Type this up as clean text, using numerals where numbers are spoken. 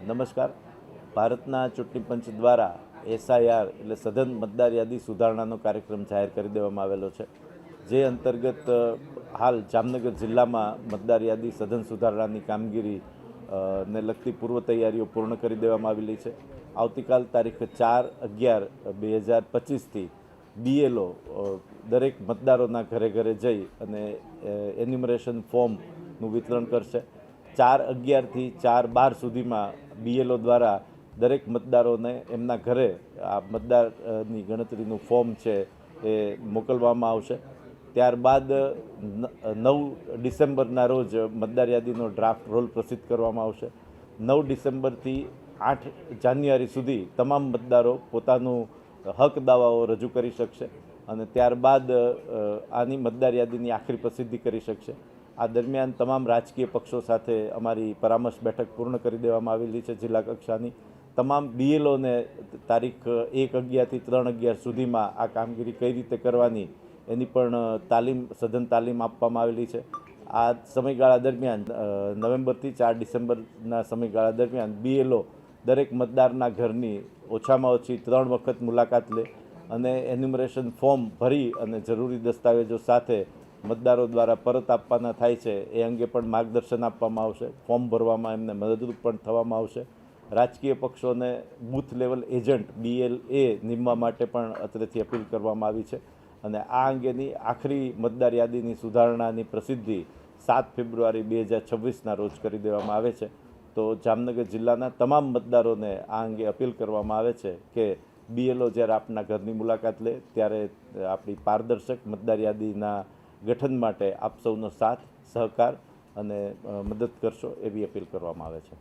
નમસ્કાર. ભારતના ચૂંટણી પંચ દ્વારા એસઆઈઆર એટલે સઘન મતદાર યાદી સુધારણાનો કાર્યક્રમ જાહેર કરી દેવામાં આવેલો છે, જે અંતર્ગત હાલ જામનગર જિલ્લામાં મતદાર યાદી સઘન સુધારણાની કામગીરી ને લગતી પૂર્વ તૈયારીઓ પૂર્ણ કરી દેવામાં આવેલી છે. આવતીકાલ તારીખ 4/11/2025થી બીએલઓ દરેક મતદારોના ઘરે ઘરે જઈ અને એન્યુમરેશન ફોર્મનું વિતરણ કરશે. 4/11થી 4/12 સુધીમાં બીએલઓ દ્વારા દરેક મતદારોને એમના ઘરે આ મતદારની ગણતરીનું ફોર્મ છે એ મોકલવામાં આવશે. ત્યારબાદ 9 ડિસેમ્બરના રોજ મતદાર યાદીનો ડ્રાફ્ટ રોલ પ્રસિદ્ધ કરવામાં આવશે. 9 ડિસેમ્બરથી 8 જાન્યુઆરી સુધી તમામ મતદારો પોતાનું હક દાવાઓ રજૂ કરી શકશે અને ત્યારબાદ આની મતદાર યાદીની આખરી પ્રસિદ્ધિ કરી શકશે. આ દરમિયાન તમામ રાજકીય પક્ષો સાથે અમારી પરામર્શ બેઠક પૂર્ણ કરી દેવામાં આવેલી છે. જિલ્લા કક્ષાની તમામ બીએલઓને તારીખ 1/11થી 3/11 સુધીમાં આ કામગીરી કઈ રીતે કરવાની એની પણ સઘન તાલીમ આપવામાં આવેલી છે. આ સમયગાળા દરમિયાન નવેમ્બરથી 4 ડિસેમ્બરના સમયગાળા દરમિયાન બીએલઓ દરેક મતદારના ઘરની ઓછામાં ઓછી 3 વખત મુલાકાત લે અને એન્યુમરેશન ફોર્મ ભરી અને જરૂરી દસ્તાવેજો સાથે મતદારો દ્વારા પરત આપવાના થાય છે એ અંગે પણ માર્ગદર્શન આપવામાં આવશે. ફોર્મ ભરવામાં એમને મદદરૂપ પણ થવામાં આવશે. રાજકીય પક્ષોને બૂથ લેવલ એજન્ટ BLA નીમવા માટે પણ અત્રેથી અપીલ કરવામાં આવી છે અને આ અંગેની આખરી મતદાર યાદીની સુધારણાની પ્રસિદ્ધિ 7 ફેબ્રુઆરી 2026ના રોજ કરી દેવામાં આવે છે. તો જામનગર જિલ્લાના તમામ મતદારોને આ અંગે અપીલ કરવામાં આવે છે કે BLO જ્યારે આપના ઘરની મુલાકાત લે ત્યારે આપણી પારદર્શક મતદાર યાદીના ગઠન માટે આપ સૌનો સાથ સહકાર અને મદદ કરશો એવી અપીલ કરવામાં આવે છે.